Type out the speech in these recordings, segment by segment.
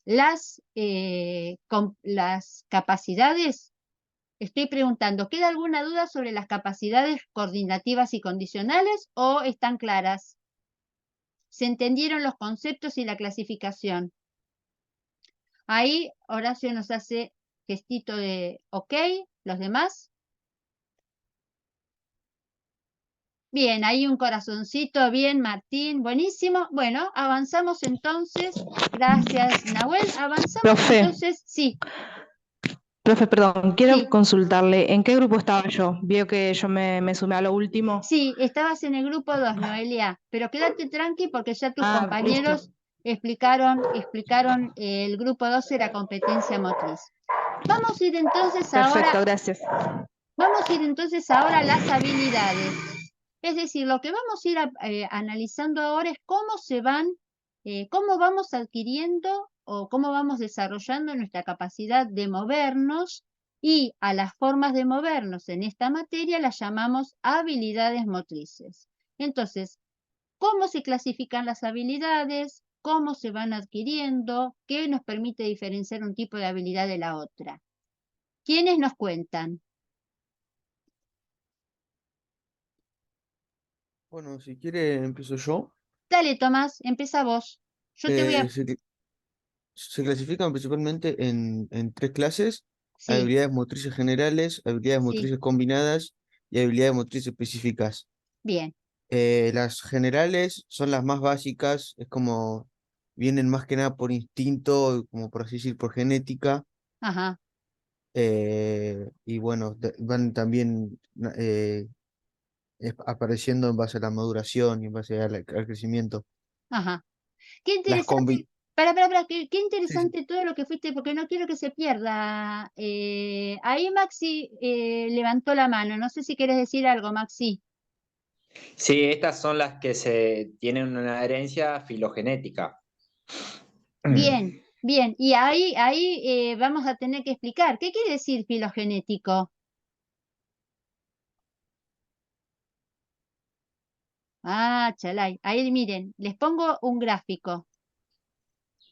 las capacidades, estoy preguntando, ¿queda alguna duda sobre las capacidades coordinativas y condicionales o están claras? ¿Se entendieron los conceptos y la clasificación? Ahí Horacio nos hace gestito de OK, ¿los demás? Bien, ahí un corazoncito, bien, Martín, buenísimo. Bueno, avanzamos entonces. Gracias, Nahuel. Avanzamos Profe. entonces, sí. Profe, perdón, quiero Sí. consultarle, ¿en qué grupo estaba yo? Vio que yo me sumé a lo último. Sí, estabas en el grupo 2, Noelia, pero quédate tranqui porque ya tus compañeros Listo. explicaron el grupo 2 era competencia motriz. Vamos a ir entonces Perfecto, ahora, gracias. a las habilidades. Es decir, lo que vamos a ir analizando ahora es cómo vamos adquiriendo o cómo vamos desarrollando nuestra capacidad de movernos, y a las formas de movernos en esta materia las llamamos habilidades motrices. Entonces, ¿cómo se clasifican las habilidades? ¿Cómo se van adquiriendo? ¿Qué nos permite diferenciar un tipo de habilidad de la otra? ¿Quiénes nos cuentan? Bueno, si quiere empiezo yo. Dale, Tomás, empieza vos. Yo te voy a... Se clasifican principalmente en tres clases: Sí, habilidades motrices generales, habilidades sí, motrices combinadas y habilidades motrices específicas. bien. Las generales son las más básicas, es como vienen más que nada por instinto, como por así decir, por genética. Ajá, Y bueno, van también apareciendo en base a la maduración y en base al crecimiento. ajá. Qué Las interesante. combi Para, qué Sí, sí. interesante todo lo que fuiste, porque no quiero que se pierda. Ahí Maxi levantó la mano. No sé si quieres decir algo, Maxi. Sí, estas son las que se tienen una herencia filogenética. Bien, bien. Y ahí vamos a tener que explicar. ¿Qué quiere decir filogenético? Ah, chalay. Ahí miren, les pongo un gráfico.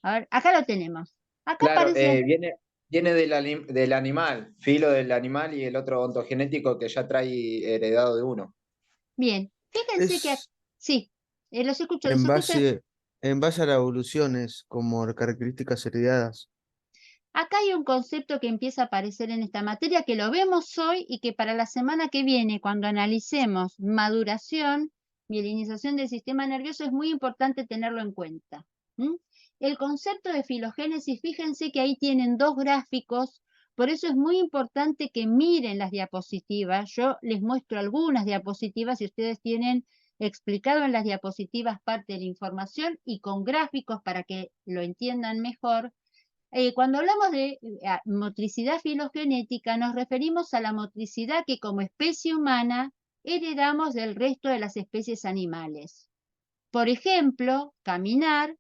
A ver, acá lo tenemos. Acá Claro, aparece. viene del animal, filo del animal y el otro ontogenético que ya trae heredado de uno. Bien. Fíjense que Es sí, los en escucho. en base a la evolución, es como características heredadas. Acá hay un concepto que empieza a aparecer en esta materia que lo vemos hoy y que para la semana que viene, cuando analicemos maduración, mielinización del sistema nervioso, es muy importante tenerlo en cuenta. ¿Mm? El concepto de filogénesis, fíjense que ahí tienen dos gráficos, por eso es muy importante que miren las diapositivas. Yo les muestro algunas diapositivas y ustedes tienen explicado en las diapositivas parte de la información y con gráficos para que lo entiendan mejor. Cuando hablamos de motricidad filogenética, nos referimos a la motricidad que como especie humana heredamos del resto de las especies animales. Por ejemplo, caminar,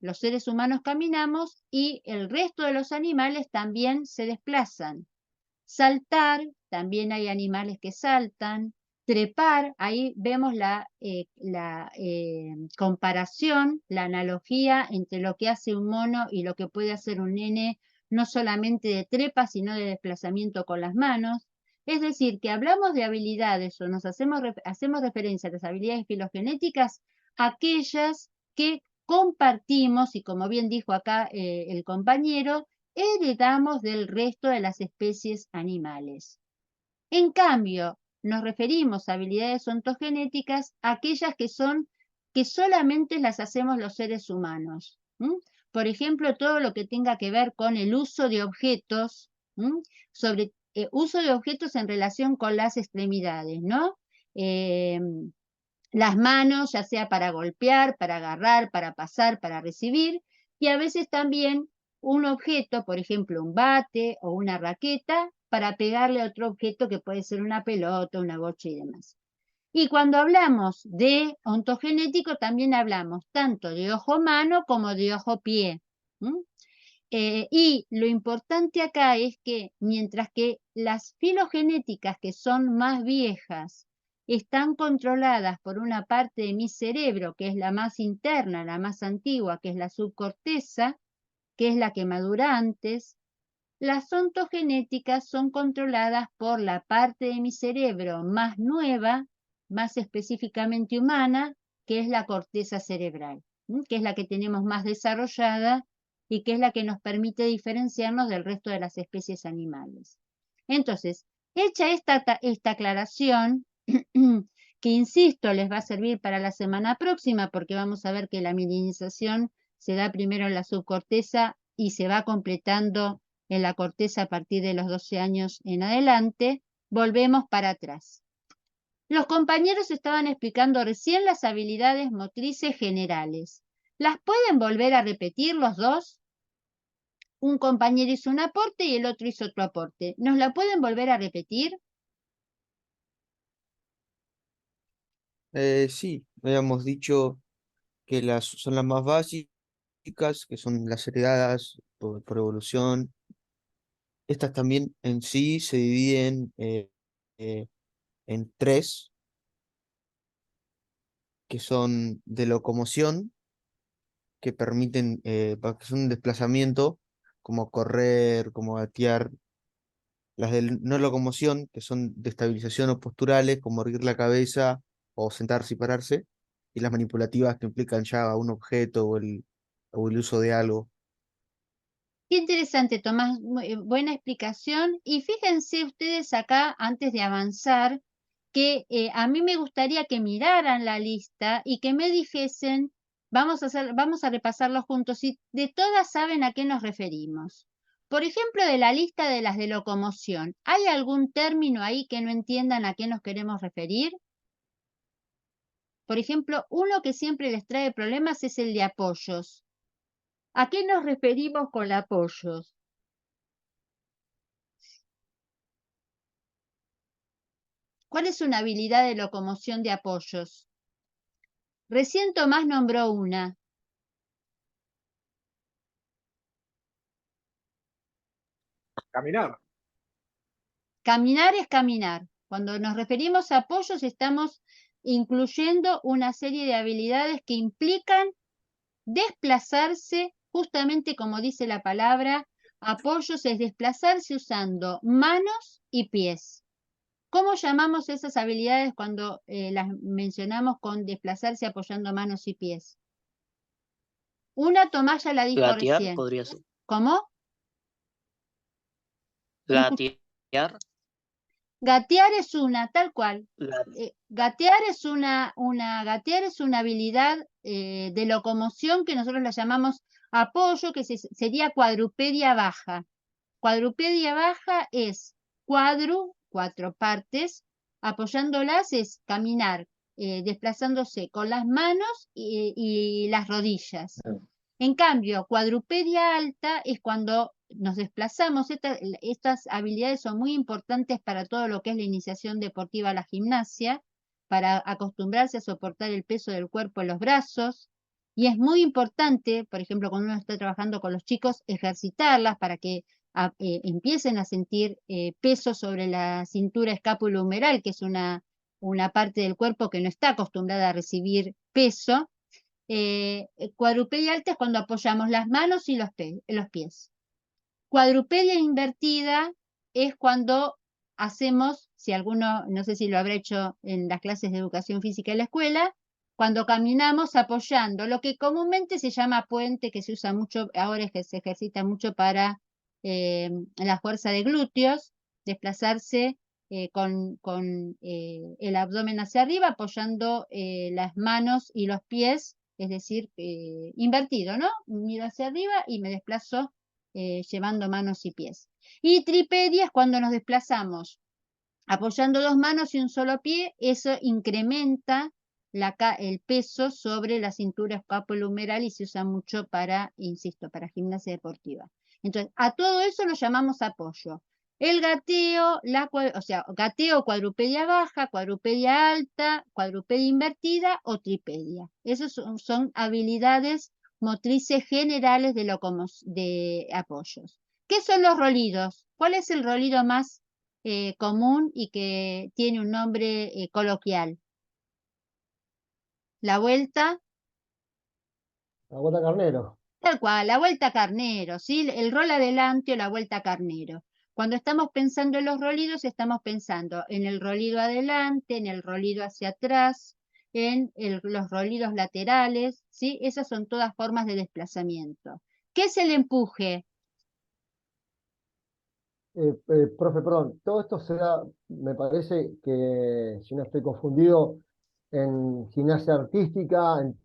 los seres humanos caminamos y el resto de los animales también se desplazan. Saltar, también hay animales que saltan. Trepar, ahí vemos la comparación, la analogía entre lo que hace un mono y lo que puede hacer un nene, no solamente de trepa, sino de desplazamiento con las manos. Es decir, que hablamos de habilidades o nos hacemos referencia a las habilidades filogenéticas, aquellas que compartimos, y como bien dijo acá el compañero, heredamos del resto de las especies animales. En cambio, nos referimos a habilidades ontogenéticas, aquellas que solamente las hacemos los seres humanos. Por ejemplo, todo lo que tenga que ver con el uso de objetos, sobre uso de objetos en relación con las extremidades, ¿no? Eh, las manos, ya sea para golpear, para agarrar, para pasar, para recibir, y a veces también un objeto, por ejemplo, un bate o una raqueta, para pegarle a otro objeto que puede ser una pelota, una bocha y demás. Y cuando hablamos de ontogenético, también hablamos tanto de ojo-mano como de ojo-pie. Y lo importante acá es que mientras que las filogenéticas que son más viejas están controladas por una parte de mi cerebro, que es la más interna, la más antigua, que es la subcorteza, que es la que madura antes. Las ontogenéticas son controladas por la parte de mi cerebro más nueva, más específicamente humana, que es la corteza cerebral, que es la que tenemos más desarrollada y que es la que nos permite diferenciarnos del resto de las especies animales. Entonces, hecha esta aclaración, que insisto, les va a servir para la semana próxima, porque vamos a ver que la mielinización se da primero en la subcorteza y se va completando en la corteza a partir de los 12 años en adelante, volvemos para atrás. Los compañeros estaban explicando recién las habilidades motrices generales. ¿Las pueden volver a repetir los dos? Un compañero hizo un aporte y el otro hizo otro aporte. ¿Nos la pueden volver a repetir? Sí, habíamos dicho que son las más básicas, que son las heredadas por evolución. Estas también en sí se dividen eh, en tres, que son de locomoción, que permiten, que son un desplazamiento, como correr, como gatear. Las de no locomoción, que son de estabilización o posturales, como erguir la cabeza o sentarse y pararse. Y las manipulativas, que implican ya un objeto o el uso de algo. Qué interesante, Tomás, buena explicación. Y fíjense ustedes acá, antes de avanzar, que a mí me gustaría que miraran la lista y que me dijesen, vamos a repasarlo juntos, si de todas saben a qué nos referimos. Por ejemplo, de la lista de las de locomoción, ¿hay algún término ahí que no entiendan a qué nos queremos referir? Por ejemplo, uno que siempre les trae problemas es el de apoyos. ¿A qué nos referimos con apoyos? ¿Cuál es una habilidad de locomoción de apoyos? Recién Tomás nombró una. Caminar. Caminar es caminar. Cuando nos referimos a apoyos estamos incluyendo una serie de habilidades que implican desplazarse, justamente como dice la palabra, apoyos es desplazarse usando manos y pies. ¿Cómo llamamos esas habilidades cuando las mencionamos con desplazarse apoyando manos y pies? Una Tomás ya la dijo Gatear recién. podría ser. ¿Cómo? No escuché. Gatear. Gatear es una, tal cual. Gate- Gatear es gatear es una habilidad de locomoción que nosotros la llamamos apoyo, que sería cuadrupedia baja. Cuadrupedia baja es cuatro partes, apoyándolas es caminar, desplazándose con las manos y las rodillas. En cambio, cuadrupedia alta es cuando nos desplazamos. Estas habilidades son muy importantes para todo lo que es la iniciación deportiva a la gimnasia, para acostumbrarse a soportar el peso del cuerpo en los brazos. Y es muy importante, por ejemplo, cuando uno está trabajando con los chicos, ejercitarlas para que empiecen a sentir peso sobre la cintura escápulo-humeral, que es una parte del cuerpo que no está acostumbrada a recibir peso. Cuadrupedia alta es cuando apoyamos las manos y los pies. Cuadrupedia invertida es cuando hacemos, si alguno, no sé si lo habrá hecho en las clases de educación física en la escuela, cuando caminamos apoyando lo que comúnmente se llama puente, que se usa mucho, ahora es que se ejercita mucho para la fuerza de glúteos, desplazarse con el abdomen hacia arriba, apoyando las manos y los pies, es decir, invertido, ¿no? Miro hacia arriba y me desplazo llevando manos y pies. Y tripedia es cuando nos desplazamos apoyando dos manos y un solo pie, eso incrementa el peso sobre la cintura escapulohumeral y se usa mucho para, insisto, para gimnasia deportiva. Entonces, a todo eso lo llamamos apoyo. El gateo, o sea, gateo, cuadrupedia baja, cuadrupedia alta, cuadrupedia invertida o tripedia. Esas son habilidades motrices generales de apoyos. ¿Qué son los rolidos? ¿Cuál es el rolido más común y que tiene un nombre coloquial? La vuelta La vuelta carnero. Tal cual, la vuelta carnero, ¿sí? El rol adelante o la vuelta carnero. Cuando estamos pensando en los rolidos, estamos pensando en el rolido adelante, en el rolido hacia atrás, en los rolidos laterales, ¿sí? Esas son todas formas de desplazamiento. ¿Qué es el empuje? Profe, perdón, todo esto se da, me parece que, si no estoy confundido, en gimnasia artística, en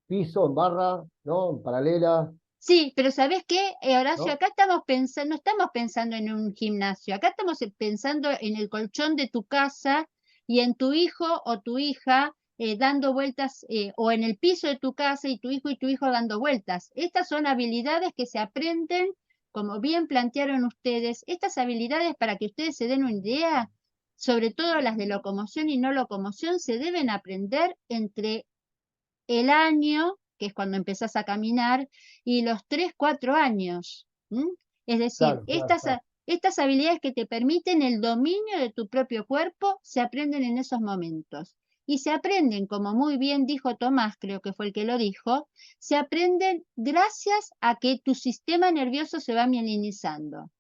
piso, en barra, ¿no? En paralela, Sí, pero ¿sabés qué, Horacio? ¿no? Acá estamos pensando, no estamos pensando en un gimnasio, acá estamos pensando en el colchón de tu casa y en tu hijo o tu hija dando vueltas, o en el piso de tu casa y tu hijo dando vueltas. Estas son habilidades que se aprenden, como bien plantearon ustedes, estas habilidades para que ustedes se den una idea, sobre todo las de locomoción y no locomoción, se deben aprender entre el año, que es cuando empezás a caminar, y los 3, 4 años. Es decir, Claro, claro, claro. estas habilidades que te permiten el dominio de tu propio cuerpo se aprenden en esos momentos. Y se aprenden, como muy bien dijo Tomás, creo que fue el que lo dijo, se aprenden gracias a que tu sistema nervioso se va mielinizando.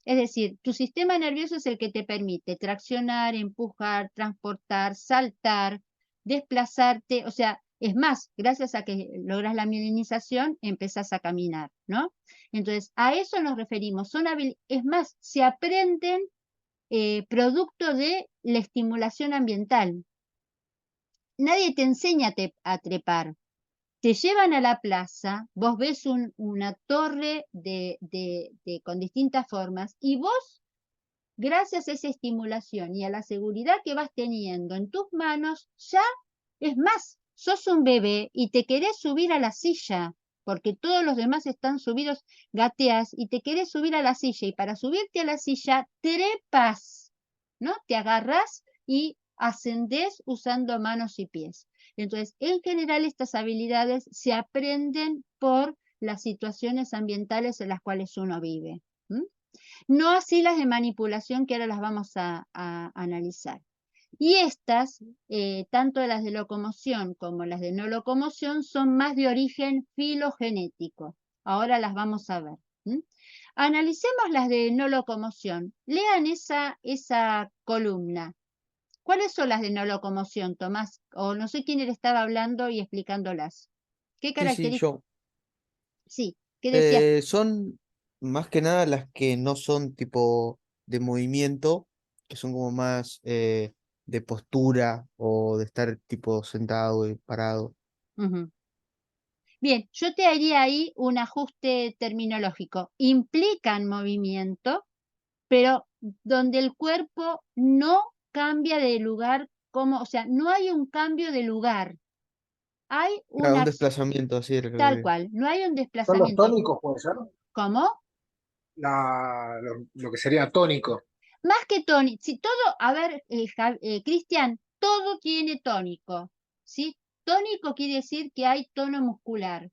Es decir, tu sistema nervioso es el que te permite traccionar, empujar, transportar, saltar, desplazarte. O sea, es más, gracias a que logras la mielinización, empezás a caminar, ¿no? Entonces, a eso nos referimos. Es más, se aprenden producto de la estimulación ambiental. Nadie te enseña a trepar. Te llevan a la plaza, vos ves una torre con distintas formas y vos, gracias a esa estimulación y a la seguridad que vas teniendo en tus manos, ya es más, sos un bebé y te querés subir a la silla, porque todos los demás están subidos, gateas y te querés subir a la silla y para subirte a la silla trepas, ¿no? Te agarras y ascendés usando manos y pies. Entonces, en general estas habilidades se aprenden por las situaciones ambientales en las cuales uno vive. No así las de manipulación que ahora las vamos a analizar. Y estas, tanto las de locomoción como las de no locomoción, son más de origen filogenético. Ahora las vamos a ver. Analicemos las de no locomoción. Lean esa columna. ¿Cuáles son las de no locomoción, Tomás? O no sé quién le estaba hablando y explicándolas. ¿Qué Sí, características? yo. Sí, ¿qué decías? Son más que nada las que no son tipo de movimiento, que son como más de postura o de estar tipo sentado y parado. Ujú. Bien, yo te haría ahí un ajuste terminológico. Implican movimiento, pero donde el cuerpo no cambia de lugar, o sea, no hay un cambio de lugar. Hay Claro, una un acción, desplazamiento así de lo tal que- cual, no hay un Son los desplazamiento. tónicos, puede ser. ¿Cómo? Lo que sería tónico. Más que tónico, si todo, a ver, Cristian, todo tiene tónico, ¿sí? Tónico quiere decir que hay tono muscular.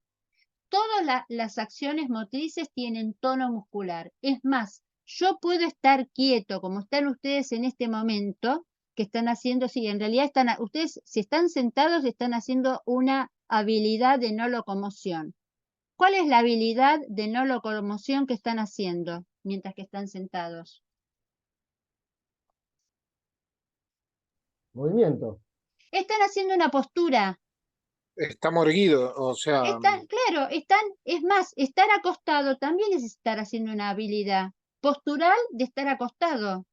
Todas las acciones motrices tienen tono muscular. Es más, yo puedo estar quieto, como están ustedes en este momento, que están haciendo, sí, en realidad ustedes, si están sentados, están haciendo una habilidad de no locomoción. ¿Cuál es la habilidad de no locomoción que están haciendo mientras que están sentados? Movimiento. Están haciendo una postura. Estamos erguidos, o sea, Claro, es más, estar acostado también es estar haciendo una habilidad postural de estar acostado.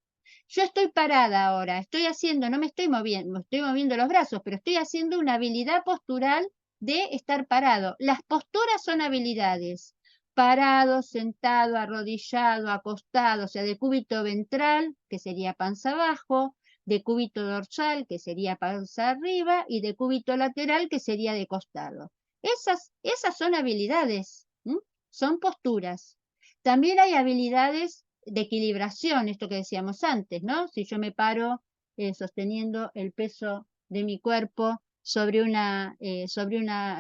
Yo estoy parada ahora, no me estoy moviendo los brazos, pero estoy haciendo una habilidad postural de estar parado. Las posturas son habilidades. Parado, sentado, arrodillado, acostado, o sea, de cúbito ventral, que sería panza abajo, de cúbito dorsal, que sería panza arriba, y de cúbito lateral, que sería de costado. Esas son habilidades, son posturas. También hay habilidades de equilibración, esto que decíamos antes, ¿no? Si yo me paro sosteniendo el peso de mi cuerpo sobre una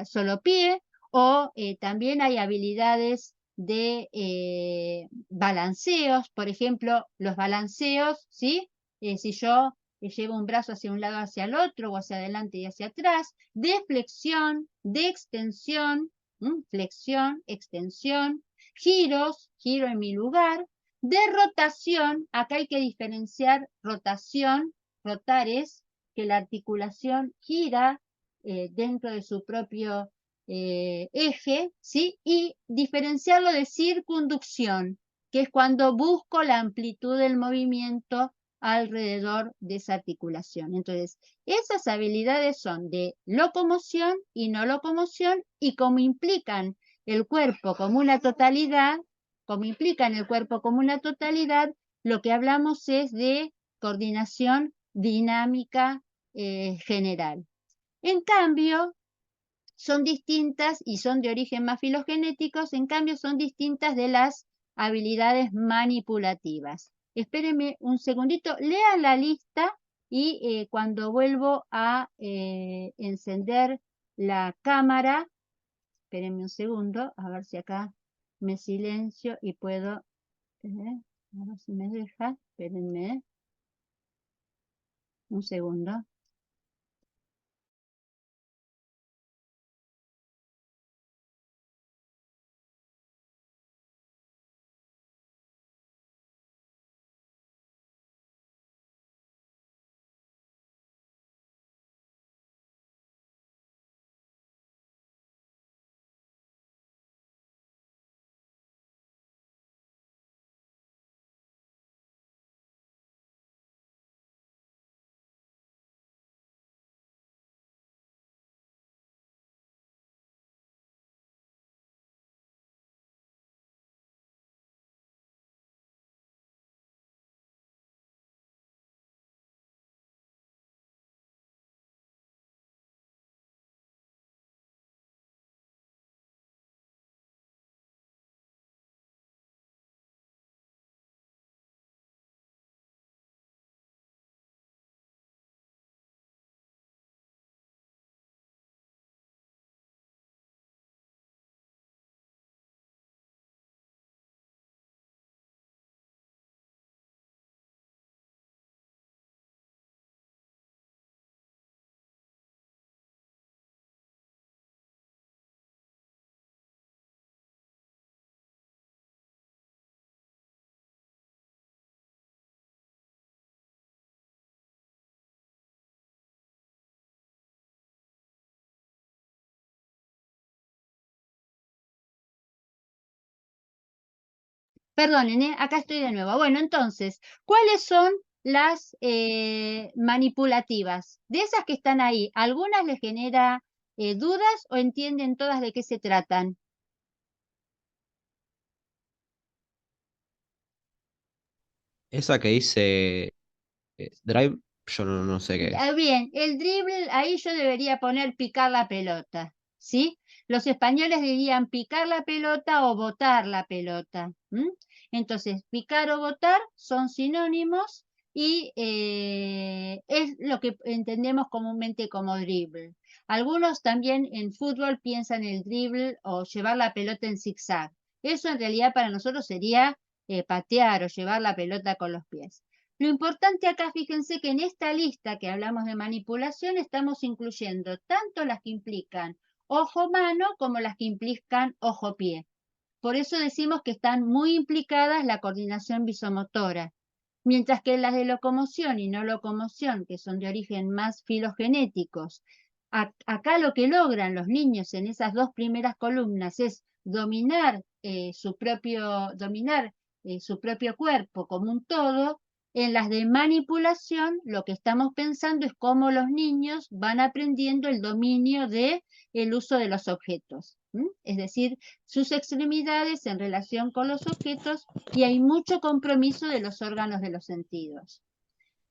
solo pie, o también hay habilidades de balanceos, por ejemplo, los balanceos, ¿sí? Si yo llevo un brazo hacia un lado, hacia el otro, o hacia adelante y hacia atrás, de flexión, de extensión, Flexión, extensión, giros, giro en mi lugar, de rotación, acá hay que diferenciar rotación, rotar es que la articulación gira dentro de su propio eje, ¿sí? Y diferenciarlo de circunducción, que es cuando busco la amplitud del movimiento alrededor de esa articulación. Entonces, esas habilidades son de locomoción y no locomoción, y como implican el cuerpo como una totalidad, lo que hablamos es de coordinación dinámica general. En cambio, son distintas y son de origen más filogenéticos, en cambio son distintas de las habilidades manipulativas. Espérenme un segundito, lean la lista y cuando vuelvo a encender la cámara, espérenme un segundo, a ver si acá me silencio y puedo, a ver si me deja, espérenme un segundo. Perdonen, acá estoy de nuevo. Bueno, entonces, ¿cuáles son las manipulativas? De esas que están ahí, ¿algunas les genera dudas o entienden todas de qué se tratan? Esa que dice Drive, yo no sé qué es. Bien, el dribble, ahí yo debería poner picar la pelota, ¿sí? Los españoles dirían picar la pelota o botar la pelota. Entonces, picar o botar son sinónimos y es lo que entendemos comúnmente como dribble. Algunos también en fútbol piensan el dribble o llevar la pelota en zigzag. Eso en realidad para nosotros sería patear o llevar la pelota con los pies. Lo importante acá, fíjense que en esta lista que hablamos de manipulación estamos incluyendo tanto las que implican ojo-mano como las que implican ojo-pie. Por eso decimos que están muy implicadas la coordinación visomotora, mientras que las de locomoción y no locomoción, que son de origen más filogenéticos, acá lo que logran los niños en esas dos primeras columnas es dominar su propio cuerpo como un todo. En las de manipulación, lo que estamos pensando es cómo los niños van aprendiendo el dominio de el uso de los objetos, es decir, sus extremidades en relación con los objetos, y hay mucho compromiso de los órganos de los sentidos.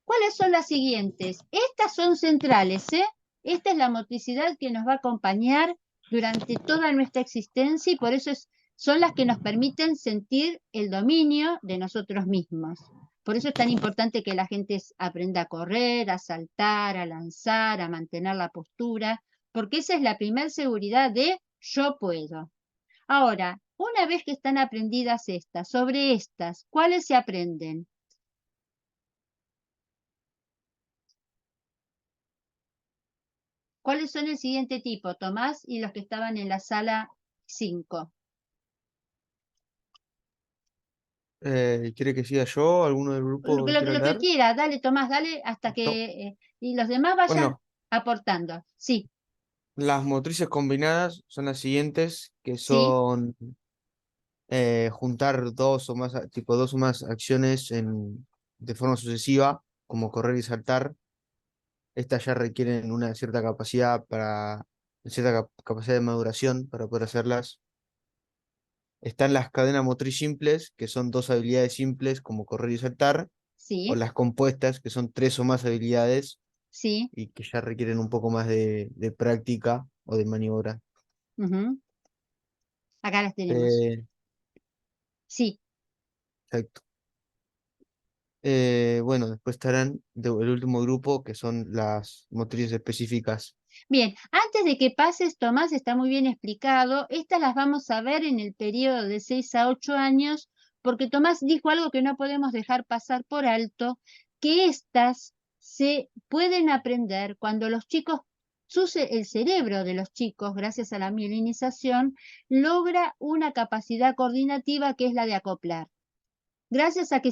¿Cuáles son las siguientes? Estas son centrales, ¿eh? Esta es la motricidad que nos va a acompañar durante toda nuestra existencia y por eso son las que nos permiten sentir el dominio de nosotros mismos. Por eso es tan importante que la gente aprenda a correr, a saltar, a lanzar, a mantener la postura, porque esa es la primera seguridad de yo puedo. Ahora, una vez que están aprendidas estas, sobre estas, ¿cuáles se aprenden? ¿Cuáles son el siguiente tipo, Tomás y los que estaban en la sala 5. ¿Quiere que siga yo? ¿Alguno del Lo, grupo que lo- quiera lo que leer? quiera, dale Tomás, dale hasta ¿Listo? que y los demás vayan Bueno, aportando. Sí, las motrices combinadas son las siguientes, que sí, son juntar dos o más, tipo dos o más acciones de forma sucesiva, como correr y saltar. Estas ya requieren una cierta capacidad capacidad de maduración para poder hacerlas. Están las cadenas motriz simples, que son dos habilidades simples, como correr y saltar, o sí, las compuestas, que son tres o más habilidades sí. y que ya requieren un poco más de práctica o de maniobra. Ujú. Acá las tenemos. Eh, Sí. exacto. Bueno, después estarán el último grupo, que son las motrices específicas. Bien, antes de que pases, Tomás, está muy bien explicado. Estas las vamos a ver en el periodo de 6 a 8 años, porque Tomás dijo algo que no podemos dejar pasar por alto, que estas se pueden aprender cuando los chicos, el cerebro de los chicos, gracias a la mielinización, logra una capacidad coordinativa que es la de acoplar. Gracias a que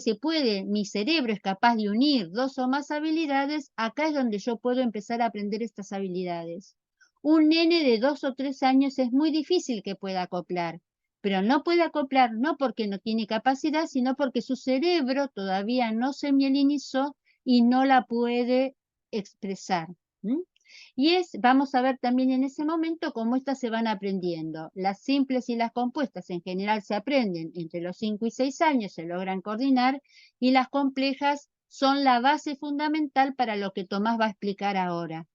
mi cerebro es capaz de unir dos o más habilidades, acá es donde yo puedo empezar a aprender estas habilidades. Un nene de 2 o 3 años es muy difícil que pueda acoplar, pero no puede acoplar no porque no tiene capacidad, sino porque su cerebro todavía no se mielinizó y no la puede expresar. ¿Mm? Vamos a ver también en ese momento cómo estas se van aprendiendo. Las simples y las compuestas en general se aprenden entre los 5 y 6 años, se logran coordinar, y las complejas son la base fundamental para lo que Tomás va a explicar ahora,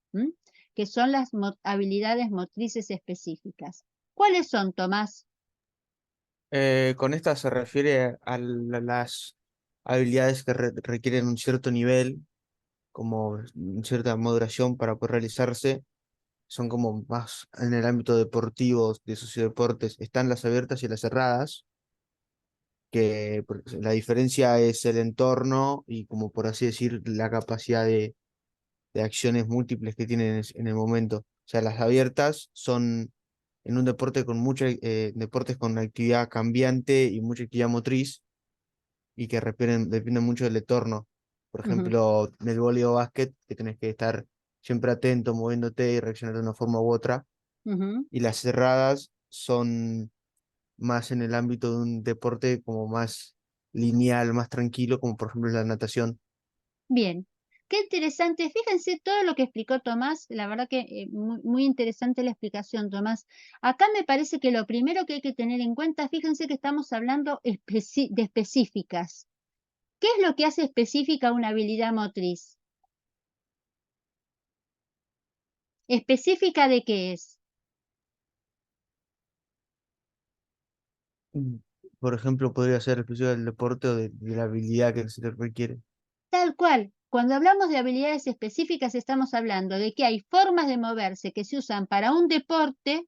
que son las habilidades motrices específicas. ¿Cuáles son, Tomás? Con esta se refiere a las habilidades que requieren un cierto nivel, como cierta maduración para poder realizarse. Son como más en el ámbito deportivo, de sociodeportes. Están las abiertas y las cerradas, que la diferencia es el entorno y, como por así decir, la capacidad de acciones múltiples que tienen en el momento. O sea, las abiertas son en un deporte con deportes con actividad cambiante y mucha actividad motriz y que dependen mucho del entorno. Por Ujú, ejemplo, en el vóley o básquet, que tenés que estar siempre atento, moviéndote y reaccionar de una forma u otra. ujú. Y las cerradas son más en el ámbito de un deporte como más lineal, más tranquilo, como por ejemplo la natación. Bien, qué interesante. Fíjense todo lo que explicó Tomás. La verdad que muy, muy interesante la explicación, Tomás. Acá me parece que lo primero que hay que tener en cuenta, fíjense que estamos hablando de específicas. ¿Qué es lo que hace específica una habilidad motriz? ¿Específica de qué es? Mm. Por ejemplo, podría ser exclusivo del deporte o de la habilidad que se le requiere. Tal cual. Cuando hablamos de habilidades específicas, estamos hablando de que hay formas de moverse que se usan para un deporte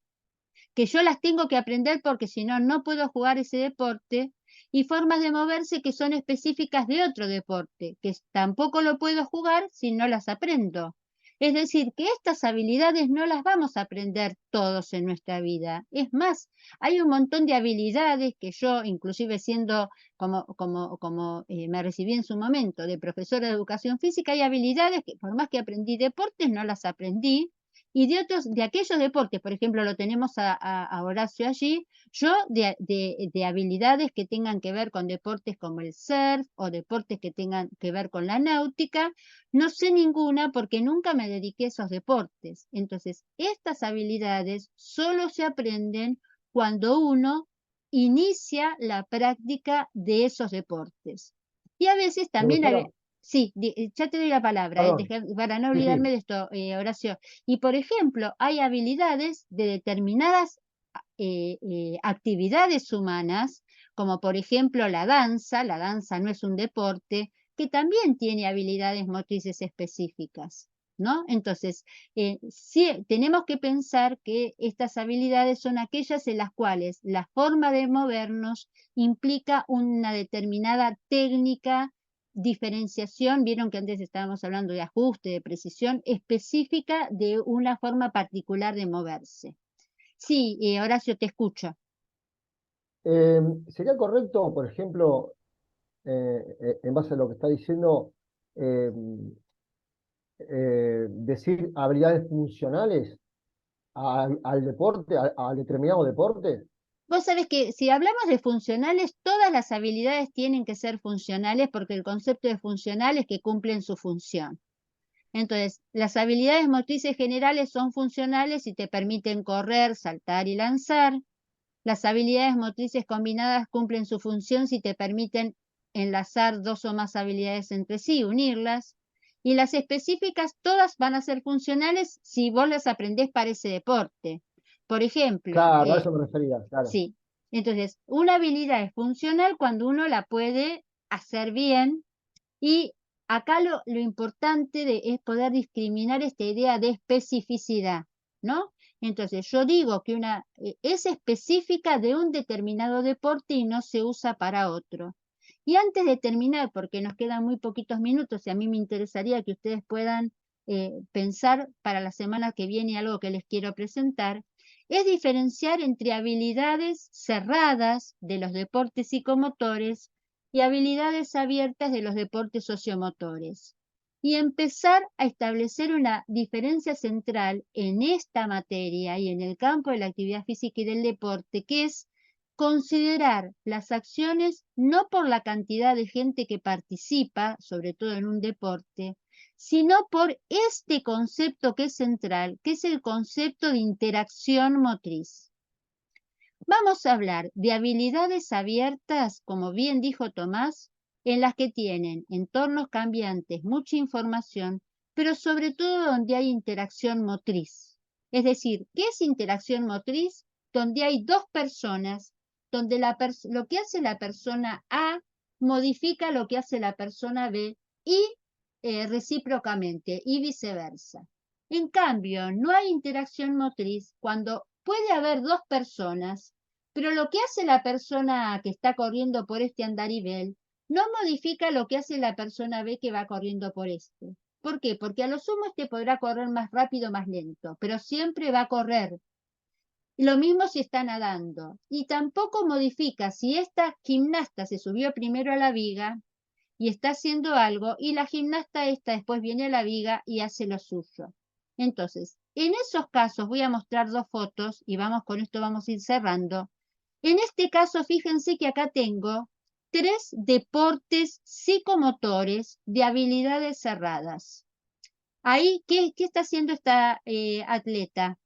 que yo las tengo que aprender porque si no, no puedo jugar ese deporte, y formas de moverse que son específicas de otro deporte, que tampoco lo puedo jugar si no las aprendo. Es decir, que estas habilidades no las vamos a aprender todos en nuestra vida. Es más, hay un montón de habilidades que yo, inclusive siendo como me recibí en su momento de profesora de educación física, hay habilidades que por más que aprendí deportes, no las aprendí, y de aquellos deportes, por ejemplo, lo tenemos a Horacio allí, yo de habilidades que tengan que ver con deportes como el surf o deportes que tengan que ver con la náutica, no sé ninguna porque nunca me dediqué a esos deportes. Entonces, estas habilidades solo se aprenden cuando uno inicia la práctica de esos deportes. Y a veces también Profesora, sí, ya te doy la palabra, perdón, para no sí, olvidarme sí, de esto, Horacio. Y por ejemplo, hay habilidades de determinadas actividades humanas, como por ejemplo la danza no es un deporte, que también tiene habilidades motrices específicas, ¿no? Entonces, sí, tenemos que pensar que estas habilidades son aquellas en las cuales la forma de movernos implica una determinada técnica, diferenciación, vieron que antes estábamos hablando de ajuste, de precisión específica de una forma particular de moverse. Sí, Horacio, te escucho. ¿Sería correcto, por ejemplo, en base a lo que está diciendo, eh, decir habilidades funcionales al deporte, al determinado deporte? Vos sabés que si hablamos de funcionales, todas las habilidades tienen que ser funcionales porque el concepto de funcional es que cumplen su función. Entonces, las habilidades motrices generales son funcionales y te permiten correr, saltar y lanzar. Las habilidades motrices combinadas cumplen su función si te permiten enlazar dos o más habilidades entre sí, unirlas. Y las específicas todas van a ser funcionales si vos las aprendés para ese deporte. Por ejemplo, Claro, a eso me refería, claro. sí. Entonces, una habilidad es funcional cuando uno la puede hacer bien y acá lo importante es poder discriminar esta idea de especificidad, ¿no? Entonces, yo digo que una es específica de un determinado deporte y no se usa para otro. Y antes de terminar, porque nos quedan muy poquitos minutos y a mí me interesaría que ustedes puedan pensar para la semana que viene algo que les quiero presentar, es diferenciar entre habilidades cerradas de los deportes psicomotores y habilidades abiertas de los deportes sociomotores. Y empezar a establecer una diferencia central en esta materia y en el campo de la actividad física y del deporte, que es considerar las acciones no por la cantidad de gente que participa, sobre todo en un deporte, sino por este concepto que es central, que es el concepto de interacción motriz. Vamos a hablar de habilidades abiertas, como bien dijo Tomás, en las que tienen entornos cambiantes, mucha información, pero sobre todo donde hay interacción motriz. Es decir, ¿qué es interacción motriz? Donde hay dos personas, donde lo que hace la persona A modifica lo que hace la persona B y recíprocamente y viceversa. En cambio, no hay interacción motriz cuando puede haber dos personas, pero lo que hace la persona que está corriendo por este andarivel no modifica lo que hace la persona B que va corriendo por este. ¿Por qué? Porque a lo sumo este podrá correr más rápido o más lento, pero siempre va a correr. Lo mismo si está nadando. Y tampoco modifica si esta gimnasta se subió primero a la viga y está haciendo algo y la gimnasta esta después viene a la viga y hace lo suyo. Entonces, en esos casos voy a mostrar dos fotos y vamos con esto vamos a ir cerrando. En este caso, fíjense que acá tengo 3 deportes psicomotores de habilidades cerradas. Ahí, ¿qué está haciendo esta atleta?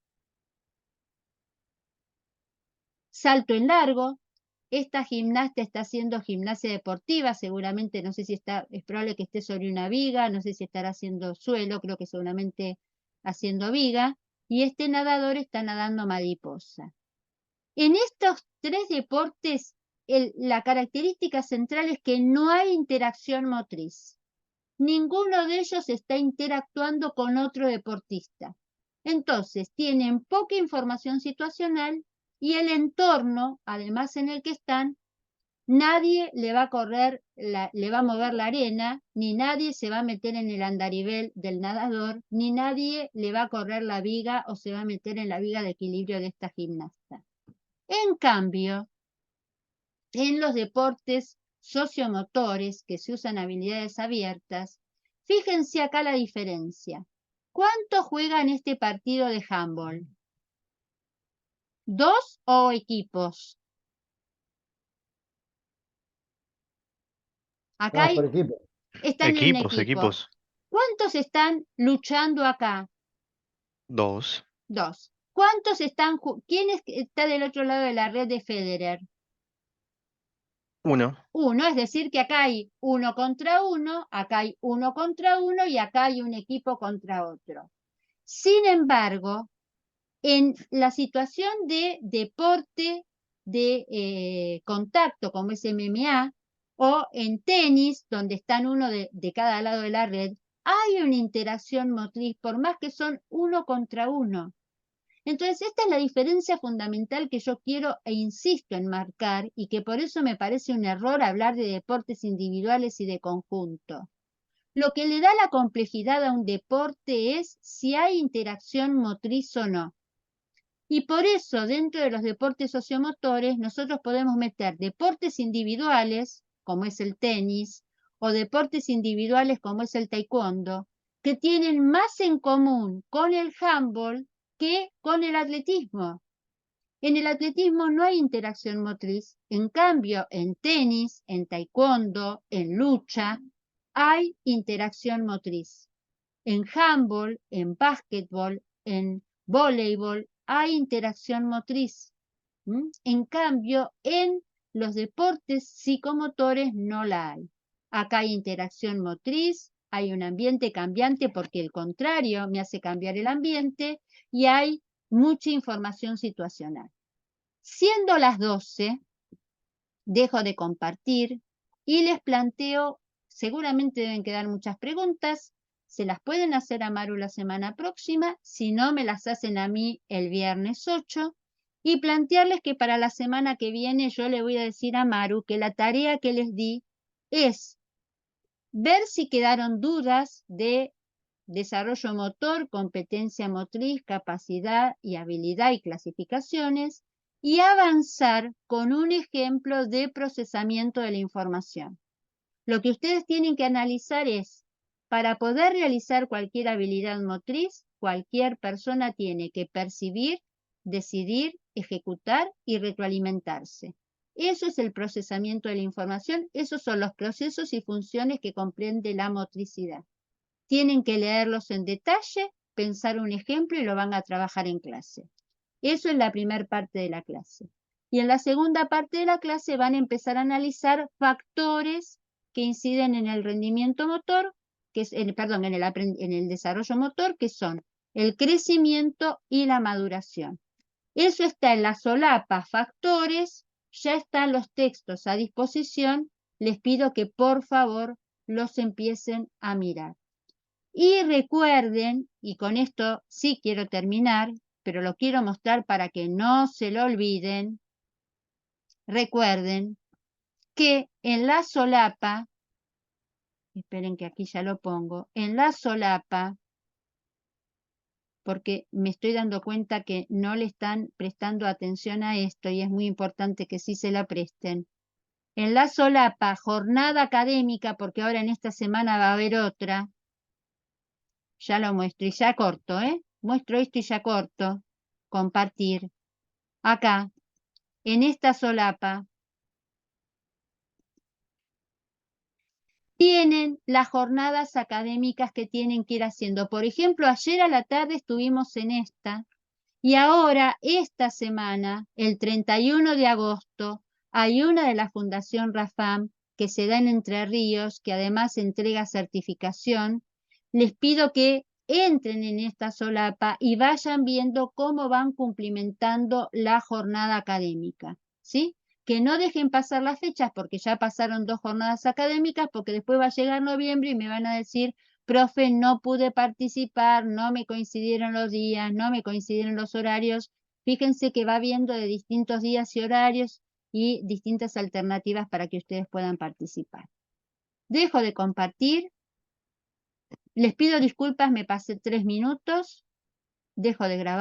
Salto en largo. Esta gimnasta está haciendo gimnasia deportiva, seguramente, no sé si está, es probable que esté sobre una viga, no sé si estará haciendo suelo, creo que seguramente haciendo viga. Y este nadador está nadando mariposa. En estos 3 deportes, la característica central es que no hay interacción motriz. Ninguno de ellos está interactuando con otro deportista. Entonces, tienen poca información situacional y el entorno, además en el que están, nadie le va a correr, le va a mover la arena, ni nadie se va a meter en el andarivel del nadador, ni nadie le va a correr la viga o se va a meter en la viga de equilibrio de esta gimnasta. En cambio, en los deportes sociomotores que se usan habilidades abiertas, fíjense acá la diferencia. ¿Cuánto juegan este partido de handball? ¿Dos o equipos? Acá No, por equipo. están en un Equipos, equipo. equipos. ¿Cuántos están luchando acá? Dos. Dos. ¿Cuántos están? ¿Quién está del otro lado de la red de Federer? Uno. Uno, es decir, que acá hay uno contra uno, acá hay uno contra uno y acá hay un equipo contra otro. Sin embargo, en la situación de deporte de contacto, como es MMA, o en tenis, donde están uno de cada lado de la red, hay una interacción motriz, por más que son uno contra uno. Entonces, esta es la diferencia fundamental que yo quiero e insisto en marcar y que por eso me parece un error hablar de deportes individuales y de conjunto. Lo que le da la complejidad a un deporte es si hay interacción motriz o no. Y por eso, dentro de los deportes sociomotores, nosotros podemos meter deportes individuales, como es el tenis, o deportes individuales como es el taekwondo, que tienen más en común con el handball que con el atletismo. En el atletismo no hay interacción motriz, en cambio en tenis, en taekwondo, en lucha, hay interacción motriz. En handball, en básquetbol, en voleibol, hay interacción motriz. En cambio, en los deportes psicomotores no la hay. Acá hay interacción motriz, hay un ambiente cambiante porque el contrario me hace cambiar el ambiente y hay mucha información situacional. Siendo las 12, dejo de compartir y les planteo, seguramente deben quedar muchas preguntas, se las pueden hacer a Maru la semana próxima, si no me las hacen a mí el viernes 8, y plantearles que para la semana que viene yo le voy a decir a Maru que la tarea que les di es ver si quedaron dudas de desarrollo motor, competencia motriz, capacidad y habilidad y clasificaciones, y avanzar con un ejemplo de procesamiento de la información. Lo que ustedes tienen que analizar es, para poder realizar cualquier habilidad motriz, cualquier persona tiene que percibir, decidir, ejecutar y retroalimentarse. Eso es el procesamiento de la información, esos son los procesos y funciones que comprende la motricidad. Tienen que leerlos en detalle, pensar un ejemplo y lo van a trabajar en clase. Eso es la primera parte de la clase. Y en la segunda parte de la clase van a empezar a analizar factores que inciden en el rendimiento motor, que es, perdón, en el desarrollo motor, que son el crecimiento y la maduración. Eso está en la solapa factores, ya están los textos a disposición, les pido que por favor los empiecen a mirar. Y recuerden, y con esto sí quiero terminar, pero lo quiero mostrar para que no se lo olviden, recuerden que en la solapa, esperen que aquí ya lo pongo, en la solapa, porque me estoy dando cuenta que no le están prestando atención a esto y es muy importante que sí se la presten. En la solapa, jornada académica, porque ahora en esta semana va a haber otra, ya lo muestro y ya corto, muestro esto y ya corto, compartir. Acá, en esta solapa, tienen las jornadas académicas que tienen que ir haciendo. Por ejemplo, ayer a la tarde estuvimos en esta y ahora, esta semana, el 31 de agosto, hay una de la Fundación Rafam que se da en Entre Ríos, que además entrega certificación. Les pido que entren en esta solapa y vayan viendo cómo van cumplimentando la jornada académica, ¿sí? Que no dejen pasar las fechas porque ya pasaron 2 jornadas académicas, porque después va a llegar noviembre y me van a decir, profe, no pude participar, no me coincidieron los días, no me coincidieron los horarios. Fíjense que va viendo de distintos días y horarios y distintas alternativas para que ustedes puedan participar. Dejo de compartir. Les pido disculpas, me pasé 3 minutos. Dejo de grabar.